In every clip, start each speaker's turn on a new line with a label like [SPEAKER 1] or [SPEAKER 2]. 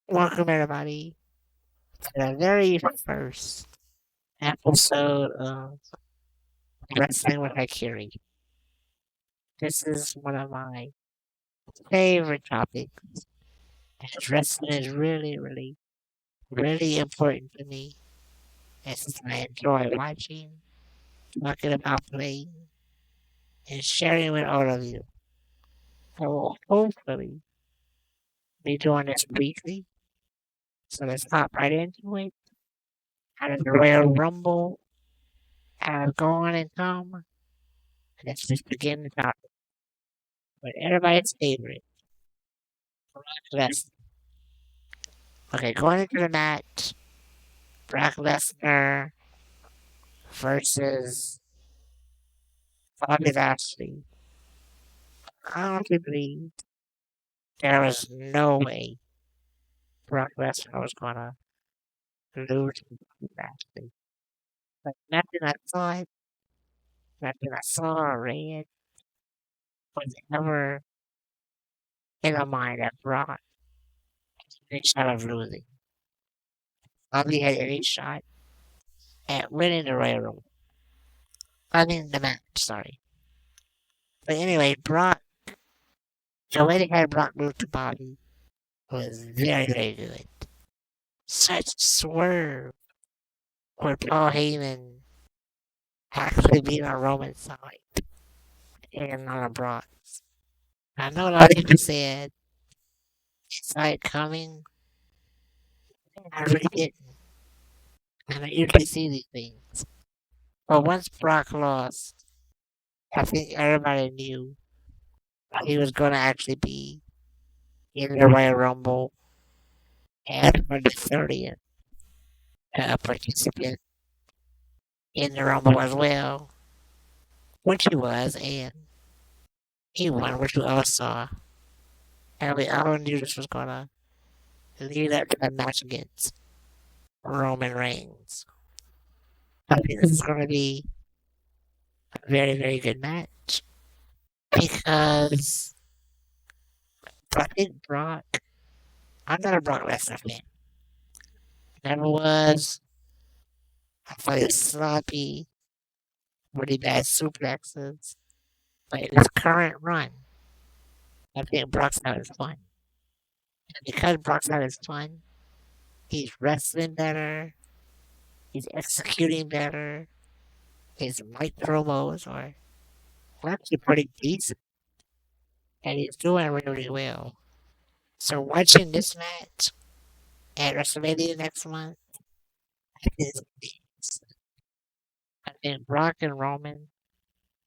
[SPEAKER 1] Welcome everybody to the very first episode of Wrestling with Hykiri. This is one of my favorite topics. As wrestling is really important to me. And since I enjoy watching, talking about playing, and sharing with all of you. I will hopefully be doing this weekly. So let's hop right into it. How does the Royal Rumble have gone and come? Let's just begin the topic with everybody's favorite. Lesnar. Okay, going into the match, Brock Lesnar versus Bobby Lashley. I honestly believe there was no way Brock Lesnar was gonna lose to Bobby Lashley. But nothing I saw or read was ever in my mind that Brock had any shot of losing. Bobby had any shot at winning the Royal Rumble. I mean the match, sorry. But anyway, the way they had Brock lose to Bobby was very good. Such swerve where Paul Heyman actually being on Roman's side and on a Brock's. I know a lot of people said it's like coming. I really didn't. And I usually see these things. But once Brock lost, I think everybody knew he was going to actually be in the Royal Rumble and for the 30th participant in the Rumble as well, which he was, and he won, which we all saw. And we all knew this was going to lead up to the match against Roman Reigns. I think this is going to be a very good match because I think I'm not a Brock Lesnar fan. Never was. I thought he was sloppy, really bad suplexes. But in his current run, I think Brock's having fun. And because Brock's having fun, he's wrestling better, he's executing better, his mic promos are actually pretty decent, and he's doing really well. So watching this match at WrestleMania next month is I think Brock and Roman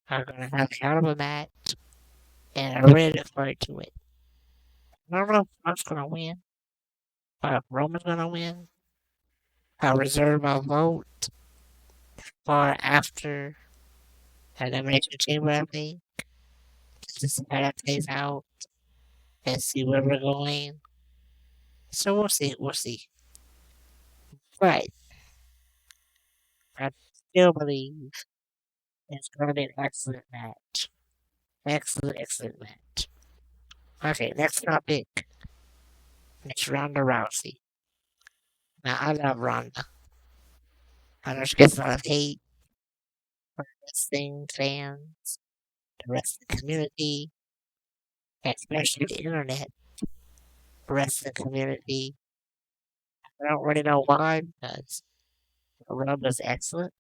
[SPEAKER 1] are gonna have a hell of a match, and I really look forward to it. I don't know if Brock's gonna win, but if Roman's gonna win, I'll reserve my vote for after the Elimination Chamber, I think, just to see how that plays out and see where we're going. So we'll see. But I still believe it's gonna be an excellent match. Excellent match. Okay, next topic. It's Ronda Rousey. Now, I love Ronda. I know she gets a lot of hate from wrestling fans, the wrestling community, especially the internet wrestling community. I don't really know why, because Ronda's excellent.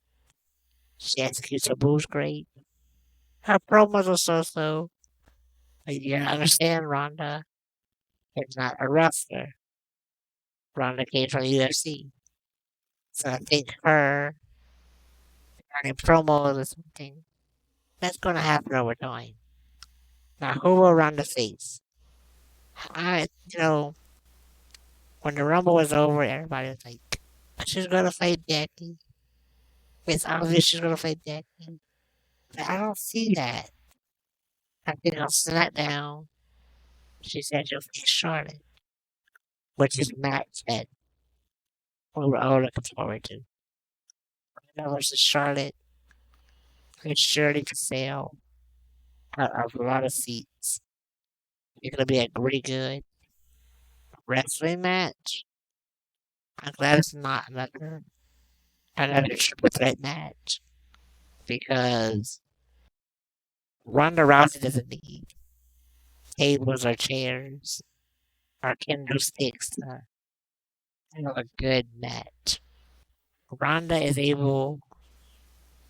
[SPEAKER 1] She executes her moves great. Her promos are so. But you gotta understand, Ronda is not a wrestler. Ronda came from the UFC. So I think her running promos or something, that's gonna happen over time. Now, who will Ronda face? You know, when the Rumble was over, everybody was like, she's gonna fight Jackie. It's obvious she's gonna fight Jackie. But I don't see that. I think on SmackDown, she said she'll fight Charlotte, which is a match that we were all looking forward to. Ronda versus Charlotte is surely to sell out of a lot of seats. It's gonna be a really good wrestling match. I'm glad it's not another triple threat match because Ronda Rousey doesn't need tables or chairs or kendo sticks to have a good match. Ronda is able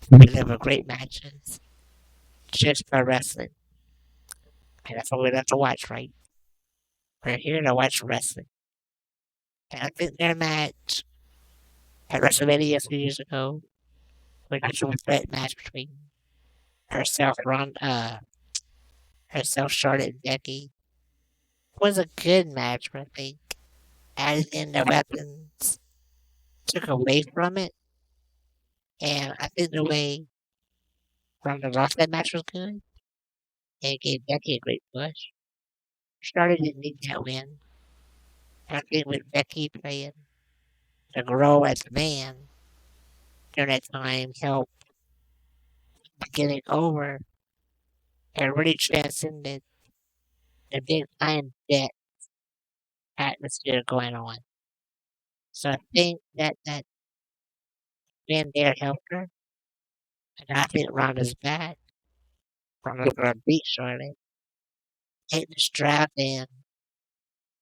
[SPEAKER 1] to deliver great matches just by wrestling. And that's what we love to watch, right? We're here to watch wrestling. And I think their match at WrestleMania a few years ago, with a triple threat match between herself, herself, Charlotte, and Becky, was a good match, but I think added in the weapons took away from it. And I think the way Ronda lost that match was good. And it gave Becky a great push. Charlotte didn't need that win. And I think with Becky playing to grow as a man during that time helped getting over and really transcended the big time debt atmosphere going on. So I think that win there helped her. And I think Ronda's back. Ronda's gonna beat Charlotte. Take the strap and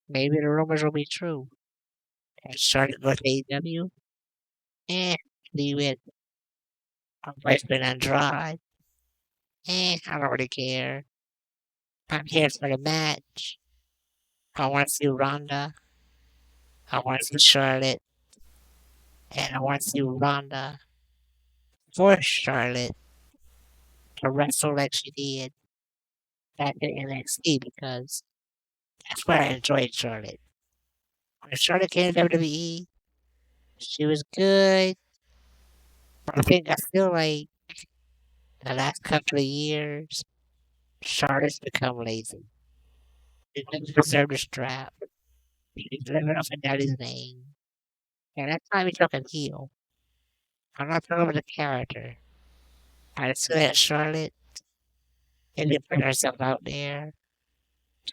[SPEAKER 1] maybe the rumors will be true. And Charlotte goes to AEW. Leave it. I'm placement Andrade. I don't really care. I'm here for the match. I want to see Ronda. I want to see Charlotte. And I want to see Ronda force Charlotte to wrestle like she did back in NXT because that's where I enjoyed Charlotte. When Charlotte came to WWE, she was good. But I feel like the last couple of years, Charlotte's become lazy. She doesn't deserve the strap. She's living off of Daddy's name. And that's time we took a heel. I'm not talking about the character. I just feel that Charlotte didn't put herself out there.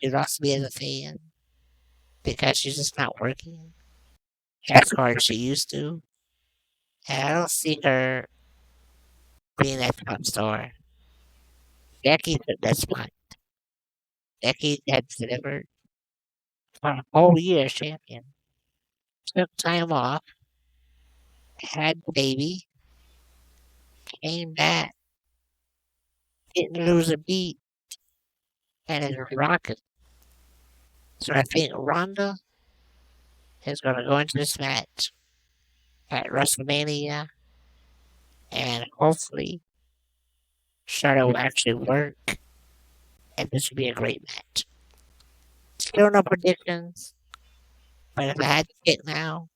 [SPEAKER 1] She lost me as a fan because she's just not working as hard as she used to. And I don't see her being that top star. Becky took that spot. Becky had delivered for a whole year as champion. Took time off, had the baby, came back, didn't lose a beat, and is rocking. So I think Ronda is going to go into this match at WrestleMania, and hopefully Charlotte will actually work, and this will be a great match. Still no predictions, but if I had to pick now,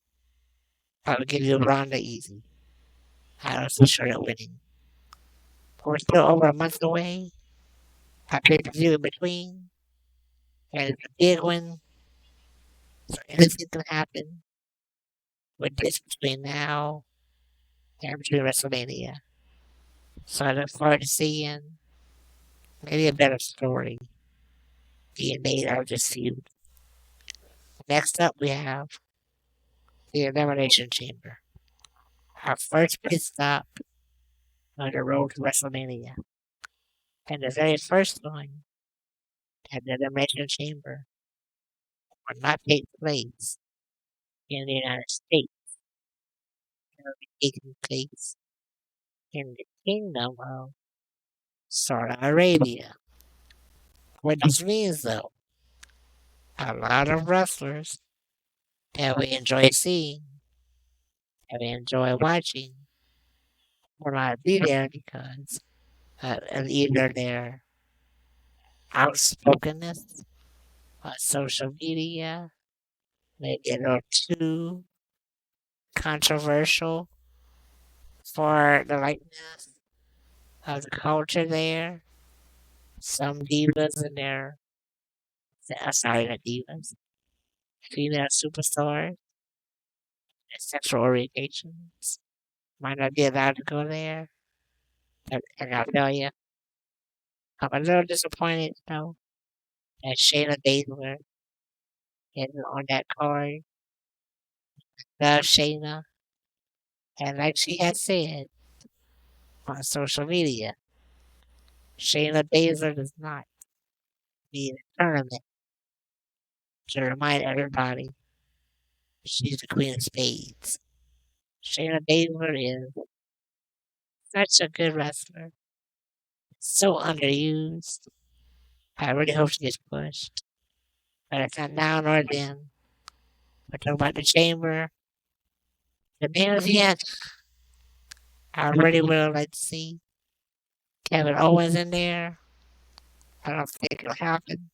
[SPEAKER 1] I would give you Ronda easy. I don't see Charlotte winning. We're still over a month away. I pay per view in between, and it's a big one, so anything can happen with this between now and between WrestleMania. So I look forward to seeing maybe a better story being made out of this feud. Next up, we have the Elimination Chamber. Our first pit stop on the road to WrestleMania. And the very first one at the Elimination Chamber will not take place in the United States. It will be taking place in the Kingdom of Saudi Arabia. What this means, though, a lot of wrestlers that we enjoy seeing, that we enjoy watching, will not be there because of either their outspokenness on social media, maybe a little too controversial for the likeness of the culture there. Some divas in their, sorry, not divas, female superstars, and sexual orientations might not be allowed to go there. And I'll tell you, I'm a little disappointed, though, that Shayna Baszler And on that card, Shayna, and like she has said on social media, Shayna Baszler does not need a tournament to remind everybody she's the Queen of Spades. Shayna Baszler is such a good wrestler, so underused. I really hope she gets pushed. But it's not now nor then. We're talking about the chamber. The main event, I really would like to see Kevin Owens in there. I don't think it'll happen.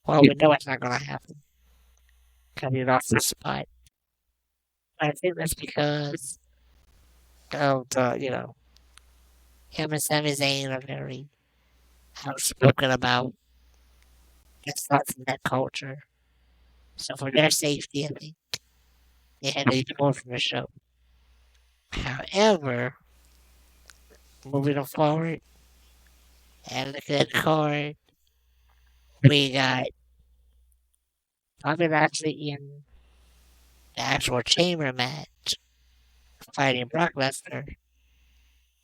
[SPEAKER 1] Well, we know it's not going to happen because he lost his spot. But I think that's because of him and Sami Zayn are very outspoken about their thoughts in that culture. So for their safety, I think they had to be pulled from the show. However, moving forward and looking at the card, we got Bobby Lashley in the actual chamber match fighting Brock Lesnar,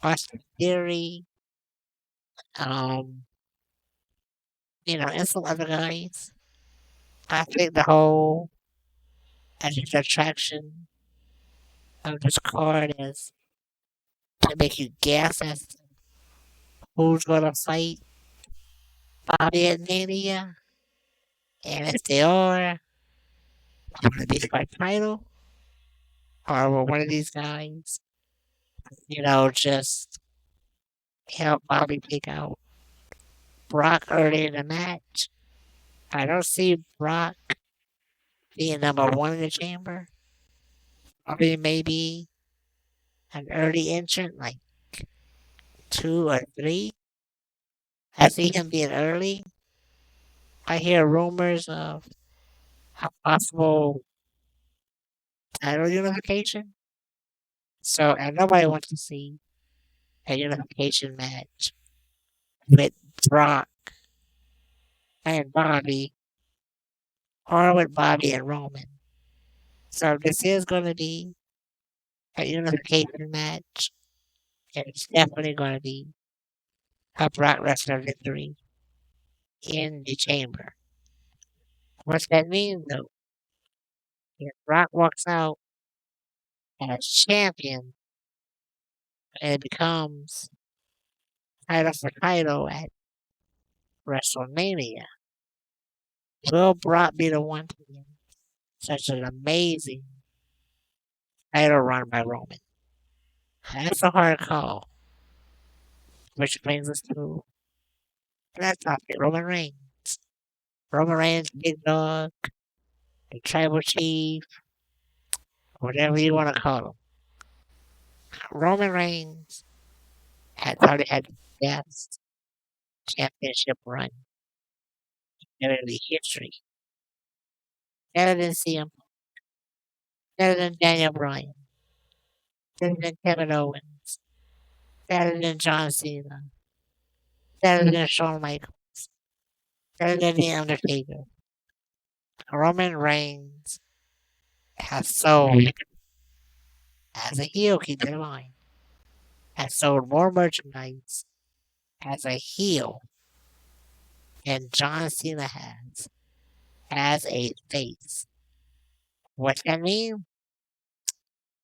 [SPEAKER 1] Austin Theory, um, and some other guys. I think the whole attraction of this card is to make you guess as to who's gonna fight Bobby at Mania, and if they are, will it be for a title, or will one of these guys, just help Bobby pick out Brock early in the match? I don't see Brock being number one in the chamber. Probably maybe an early entrant, like two or three. I see him being early. I hear rumors of a possible title unification. So, and nobody wants to see a unification match with Brock and Bobby or with Bobby and Roman. So, this is going to be a unification match. And it's definitely going to be a Brock Lesnar victory in the chamber. What that means, though, if Brock walks out as champion and it becomes title for title at WrestleMania, will Brock be the one to win such an amazing title run by Roman? That's a hard call, which brings us to that topic, Roman Reigns. Roman Reigns, Big Dog, the Tribal Chief, whatever you want to call him. Roman Reigns had probably had the best championship run in WWE history. Better than CM, better than Daniel Bryan, better than Kevin Owens, better than John Cena, better than Shawn Michaels, better than The Undertaker. Roman Reigns has sold, as a heel, keep in mind, has sold more merchandise as a heel than John Cena has as a face. What that mean?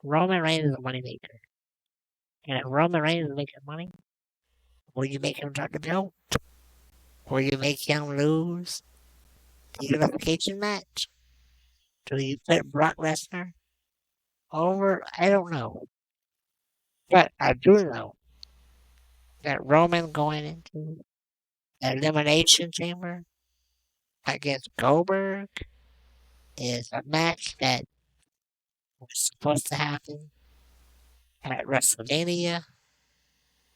[SPEAKER 1] Roman Reigns is a moneymaker. And if Roman Reigns is making money, will you make him drop the belt? Will you make him lose the unification match? Do you put Brock Lesnar over? I don't know. But I do know that Roman going into the Elimination Chamber against Goldberg is a match that was supposed to happen at WrestleMania,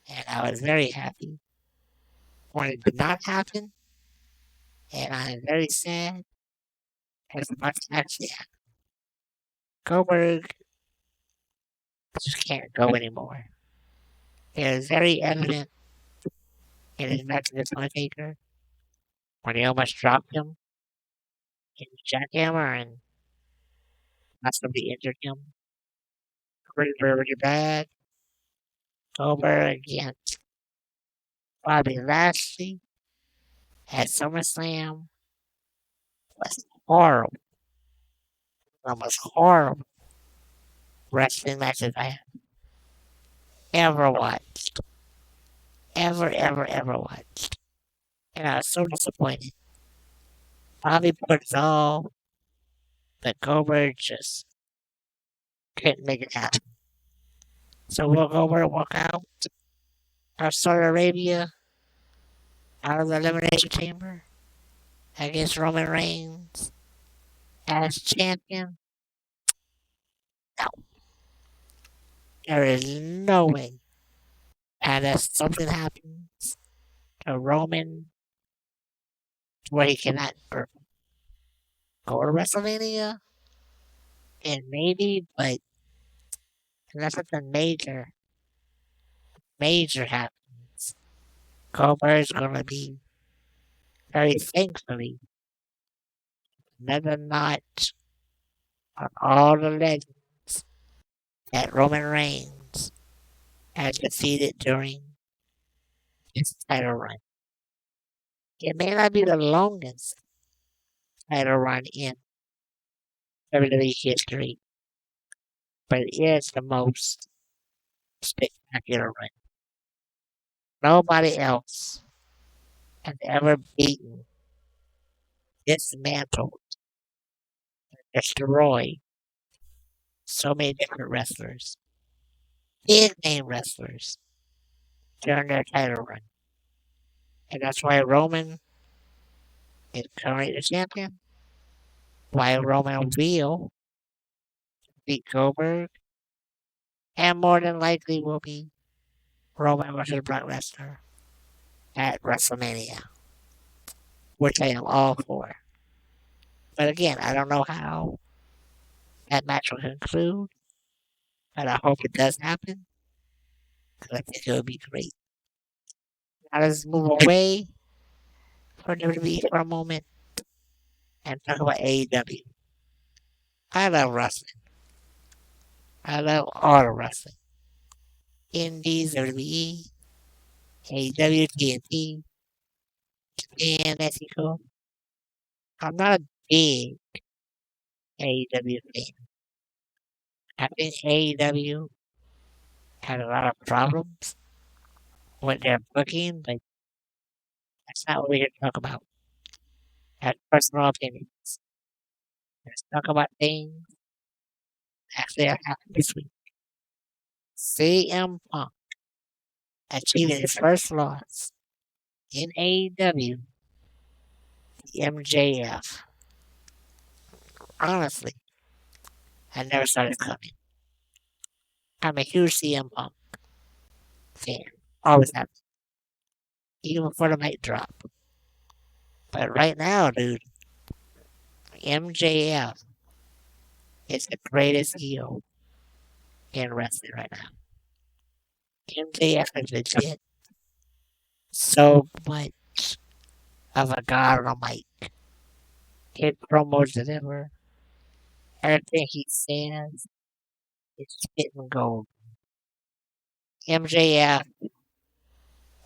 [SPEAKER 1] and I was very happy when it did not happen, and I am very sad as much actually happened. Goldberg just can't go anymore. It is very evident in his match against Undertaker when he almost dropped him. and Jackhammer and possibly injured him. Pretty bad. Over against Bobby Lashley at SummerSlam was horrible. Almost horrible wrestling matches I have ever watched. Ever watched. And I was so disappointed. Bobby put it all, but Goldberg just couldn't make it happen. So will Goldberg walk out of Saudi Arabia out of the Elimination Chamber against Roman Reigns as champion? No, there is no way. Unless something happens to Roman where he cannot go to WrestleMania, and maybe, but unless something major happens, Goldberg's gonna be very thankfully another notch on all the legends that Roman Reigns has defeated during his title run. It may not be the longest title run in WWE history, but it is the most spectacular run. Nobody else has ever beaten, dismantled, destroyed so many different wrestlers, big name wrestlers, during their title run. And that's why Roman is currently the champion, why Roman will beat Goldberg, and more than likely will be Roman versus Brock Lesnar at WrestleMania, which I am all for. But again, I don't know how that match will conclude, but I hope it does happen because I think it would be great. Now let's move away from WWE for a moment and talk about AEW. I love wrestling. I love all the wrestling. Indies, WWE, AEW, TNT, Japan, Mexico. I'm not a big AEW fan. I think AEW had a lot of problems with their booking, but that's not what we're here to talk about. That's personal opinions. Let's talk about things actually that happened this week. CM Punk achieving his first loss in AEW, MJF. Honestly, I never saw this coming. I'm a huge CM Punk fan. Always have been, even before the mic drop. But right now, dude, MJF is the greatest heel in wrestling right now. MJF is legit so much of a god on a mic. His promos deliver. Everything he says is spitting gold. MJF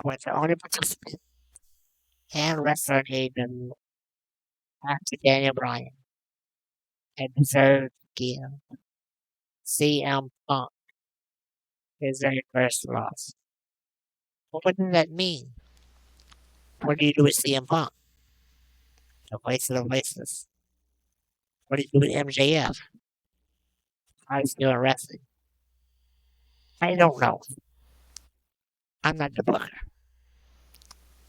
[SPEAKER 1] was the only participant and wrestler in AEW after Daniel Bryan and deserved to give CM Punk his very first loss. But what does that mean? What do you do with CM Punk? The voice of the voiceless. What do you do with MJF? How he's doing wrestling? I don't know. I'm not the booker.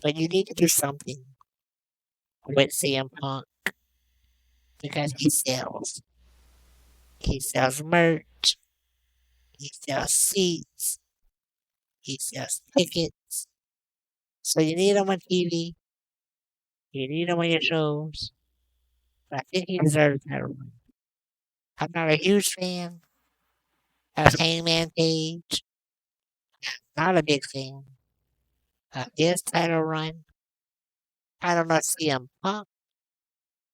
[SPEAKER 1] But you need to do something with CM Punk because he sells. He sells merch. He sells seats. He sells tickets. So you need him on TV. You need him on your shows. But I think he deserves that one. I'm not a huge fan of Hangman Page. Not a big fan of his title run. I don't know if CM Punk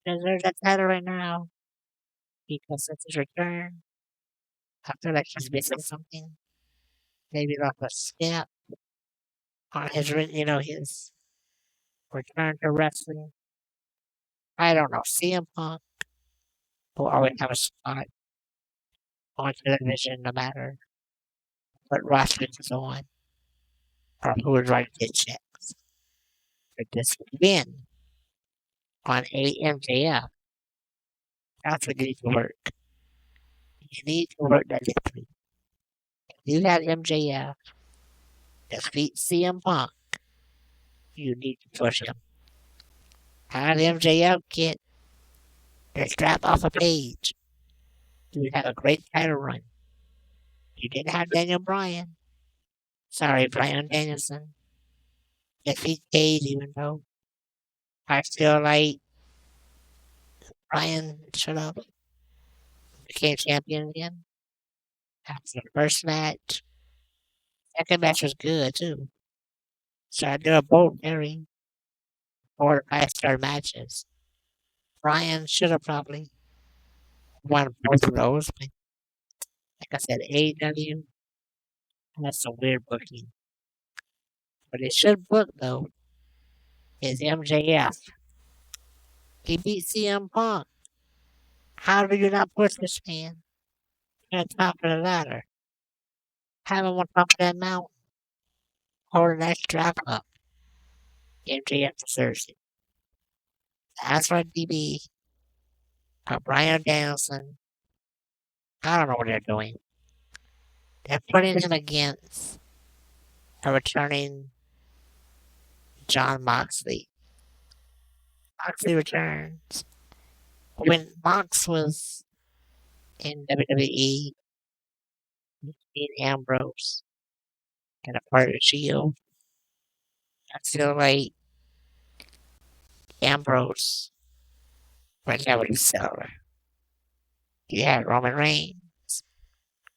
[SPEAKER 1] deserves that title right now because since his return, I feel like he's missing something. Maybe like a step on his, his return to wrestling. I don't know. CM Punk will always have a spot on television no matter what roster he's on or who is writing his checks. But this win on AMJF, that's what you need to work. You need to work that victory. If you had MJF defeat CM Punk, you need to push him. How did MJF get the strap off a page? You had a great title run. You didn't have Daniel Bryan. Sorry, Bryan Danielson. Defeat Cage, even though I feel like Bryan should have became champion again after the first match. Second match was good too. So they were both very 4 to 5 star matches. Bryan should have probably won both of those. But like I said, AEW has some weird booking. But it should book though is MJF. He beat CM Punk. How do you not push this man to the top of the ladder? Have him on top of that mountain, holding that strap up. MJF deserves it. As for DB, Brian Danielson, I don't know what they're doing. They're putting him against a returning John Moxley. Moxley returns. When Mox was in WWE, Dean Ambrose and a part of the Shield, I feel like Ambrose was never the seller. You had Roman Reigns,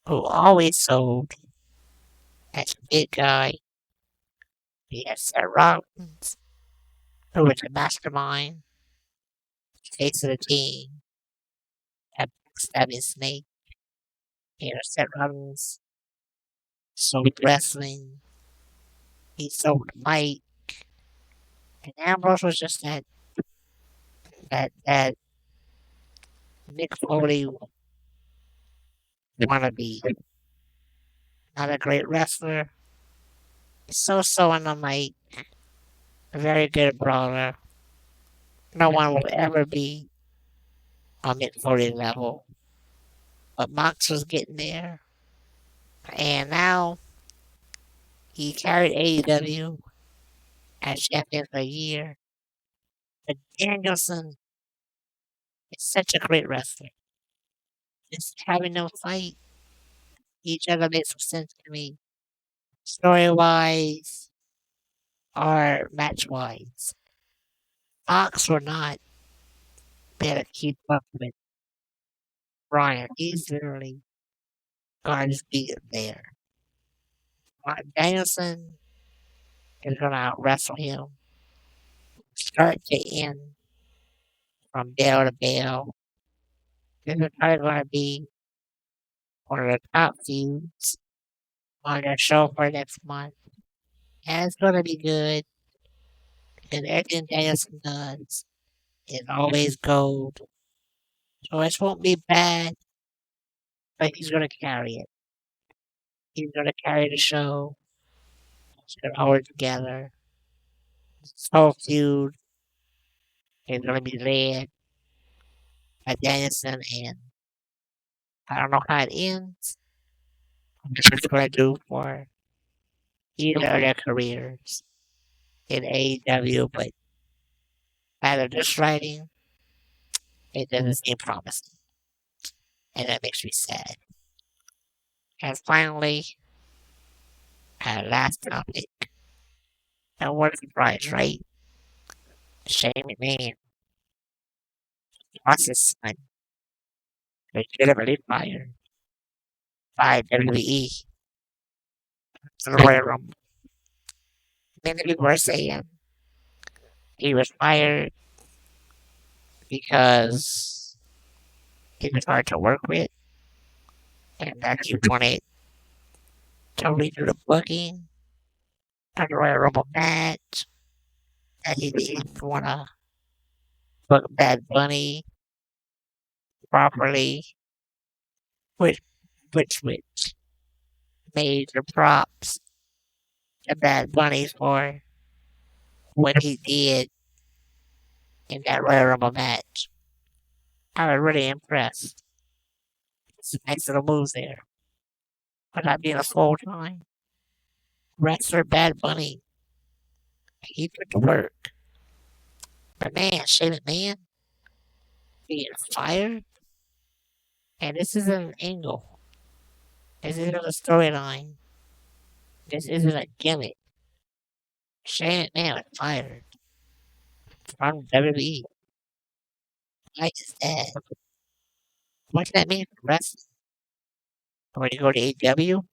[SPEAKER 1] who always sold as a big guy. You had Seth Rollins, who was the mastermind, face of the team, a backstabbing snake. Seth Rollins sold wrestling. He sold the mic. And Ambrose was just that Mick Foley wannabe. Not a great wrestler. So on the mic. A very good brawler. No one will ever be on Mick Foley level. But Mox was getting there. And now he carried AEW as champion for a year. But Danielson is such a great wrestler. Just having them fight each other makes sense to me. Story wise or match wise. Fox will not be able to keep up with Brian. He's literally going to be there. Danielson is going to out wrestle him. Start to end from bell to bell. This is probably going to be one of the top feuds on their show for next month. And it's going to be good. And everything Danielson does is always gold. So it won't be bad, but he's going to carry it. He's going to carry the show. He's going to hold it together. This whole feud is going to be led by Danielson, and I don't know how it ends. I'm what it's going to do for either of their careers in AEW, but out of this writing, it doesn't seem promising. And that makes me sad. And finally, our last topic. And what a surprise, right? Shane McMahon lost his son. Legitimately fired by WWE. So the Royal Rumble. Many people were saying he was fired because he was hard to work with, and that he wanted to redo the booking of the Royal Rumble match, and he didn't want to book Bad Bunny properly, which which major props to Bad Bunny for what he did in that Royal Rumble match. I was really impressed. It's a nice little moves there. But not being a full time wrestler, Bad Bunny, he put the work. But man, Shane McMahon being fired, and this isn't an angle. This isn't a storyline. This isn't a gimmick. Shane McMahon was fired from WWE. Why is that? What does that mean for wrestling? When you go to AEW?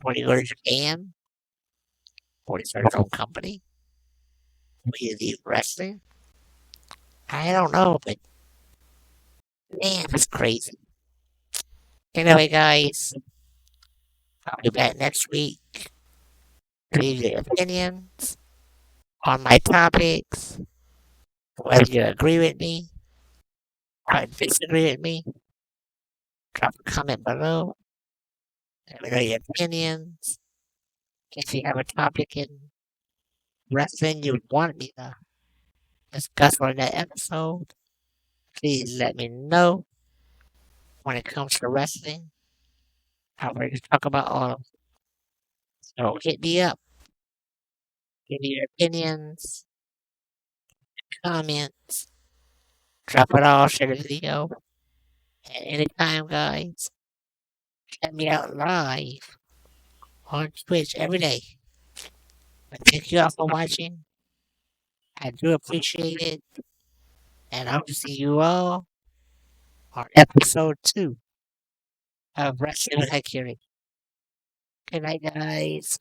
[SPEAKER 1] When you go to Japan? When you start your own company? When you leave wrestling? I don't know, but man, that's crazy. Anyway, guys, I'll be back next week. Leave your opinions on my topics, whether you agree with me or disagree with me. Drop a comment below. Let me know your opinions. If you have a topic in wrestling you want me to discuss on that episode, please let me know. When it comes to wrestling, I'm ready to talk about all of them. So hit me up. Give me your opinions, comments, drop it all, share the video. At any time, guys, check me out live on Twitch every day. But thank you all for watching. I do appreciate it. And I will see you all on episode 2 of Wrestling with Hykiri. Good night, guys.